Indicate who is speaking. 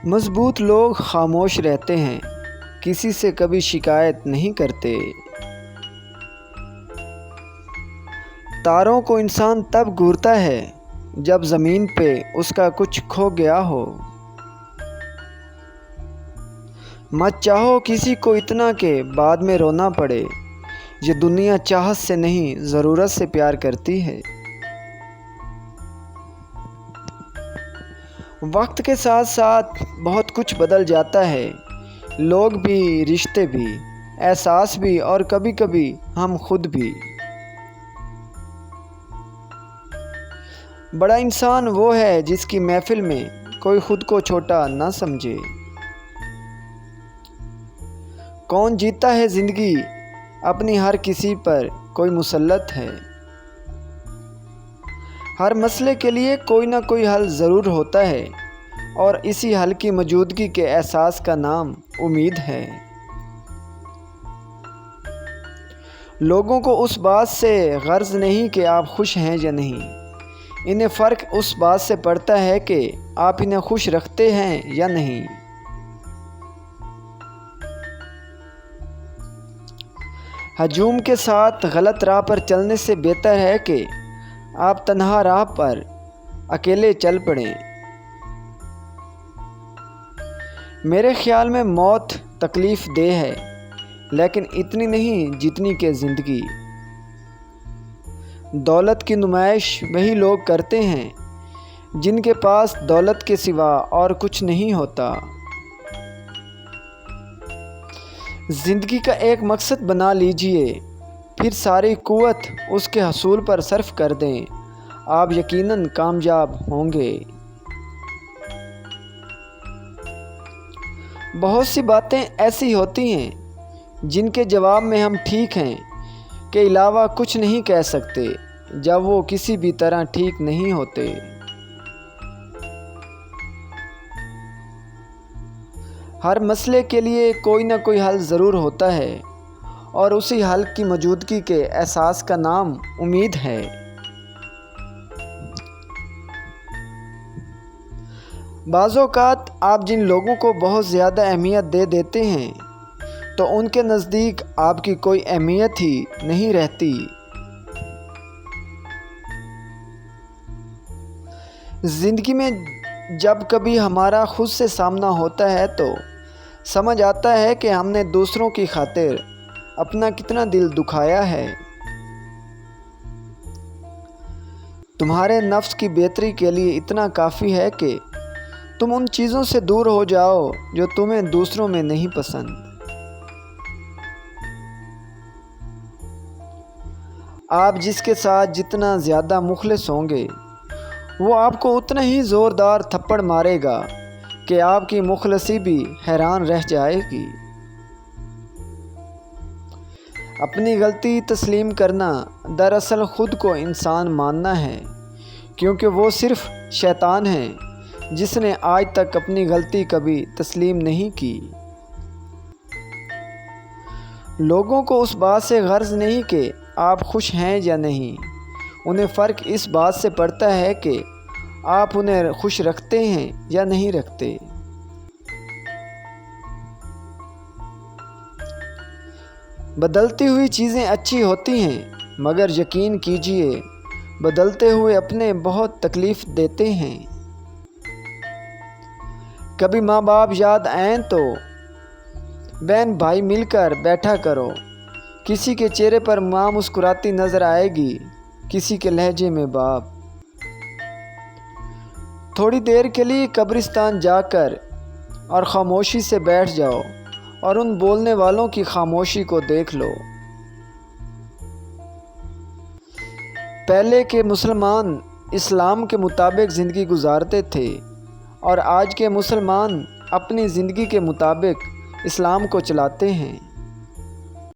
Speaker 1: مضبوط لوگ خاموش رہتے ہیں، کسی سے کبھی شکایت نہیں کرتے۔ تاروں کو انسان تب گھورتا ہے جب زمین پہ اس کا کچھ کھو گیا ہو۔ مت چاہو کسی کو اتنا کہ بعد میں رونا پڑے، یہ دنیا چاہت سے نہیں ضرورت سے پیار کرتی ہے۔ وقت کے ساتھ ساتھ بہت کچھ بدل جاتا ہے، لوگ بھی، رشتے بھی، احساس بھی، اور کبھی کبھی ہم خود بھی۔ بڑا انسان وہ ہے جس کی محفل میں کوئی خود کو چھوٹا نہ سمجھے۔ کون جیتا ہے زندگی، اپنی ہر کسی پر کوئی مسلط ہے۔ ہر مسئلے کے لیے کوئی نہ کوئی حل ضرور ہوتا ہے، اور اسی حل کی موجودگی کے احساس کا نام امید ہے۔ لوگوں کو اس بات سے غرض نہیں کہ آپ خوش ہیں یا نہیں، انہیں فرق اس بات سے پڑتا ہے کہ آپ انہیں خوش رکھتے ہیں یا نہیں۔ ہجوم کے ساتھ غلط راہ پر چلنے سے بہتر ہے کہ آپ تنہا راہ پر اکیلے چل پڑیں۔ میرے خیال میں موت تکلیف دہ ہے، لیکن اتنی نہیں جتنی کہ زندگی۔ دولت کی نمائش وہی لوگ کرتے ہیں جن کے پاس دولت کے سوا اور کچھ نہیں ہوتا۔ زندگی کا ایک مقصد بنا لیجئے، پھر ساری قوت اس کے حصول پر صرف کر دیں، آپ یقیناً کامیاب ہوں گے۔ بہت سی باتیں ایسی ہوتی ہیں جن کے جواب میں ہم ٹھیک ہیں کے علاوہ کچھ نہیں کہہ سکتے جب وہ کسی بھی طرح ٹھیک نہیں ہوتے۔ ہر مسئلے کے لیے کوئی نہ کوئی حل ضرور ہوتا ہے، اور اسی حل کی موجودگی کے احساس کا نام امید ہے۔ بعض اوقات آپ جن لوگوں کو بہت زیادہ اہمیت دے دیتے ہیں تو ان کے نزدیک آپ کی کوئی اہمیت ہی نہیں رہتی۔ زندگی میں جب کبھی ہمارا خود سے سامنا ہوتا ہے تو سمجھ آتا ہے کہ ہم نے دوسروں کی خاطر اپنا کتنا دل دکھایا ہے۔ تمہارے نفس کی بہتری کے لیے اتنا کافی ہے کہ تم ان چیزوں سے دور ہو جاؤ جو تمہیں دوسروں میں نہیں پسند۔ آپ جس کے ساتھ جتنا زیادہ مخلص ہوں گے، وہ آپ کو اتنا ہی زوردار تھپڑ مارے گا کہ آپ کی مخلصی بھی حیران رہ جائے گی۔ اپنی غلطی تسلیم کرنا دراصل خود کو انسان ماننا ہے، کیونکہ وہ صرف شیطان ہے جس نے آج تک اپنی غلطی کبھی تسلیم نہیں کی۔ لوگوں کو اس بات سے غرض نہیں کہ آپ خوش ہیں یا نہیں، انہیں فرق اس بات سے پڑتا ہے کہ آپ انہیں خوش رکھتے ہیں یا نہیں رکھتے۔ بدلتی ہوئی چیزیں اچھی ہوتی ہیں، مگر یقین کیجئے بدلتے ہوئے اپنے بہت تکلیف دیتے ہیں۔ کبھی ماں باپ یاد آئیں تو بہن بھائی مل کر بیٹھا کرو، کسی کے چہرے پر ماں مسکراتی نظر آئے گی، کسی کے لہجے میں باپ۔ تھوڑی دیر کے لیے قبرستان جا کر اور خاموشی سے بیٹھ جاؤ اور ان بولنے والوں کی خاموشی کو دیکھ لو۔ پہلے کے مسلمان اسلام کے مطابق زندگی گزارتے تھے، اور آج کے مسلمان اپنی زندگی کے مطابق اسلام کو چلاتے ہیں۔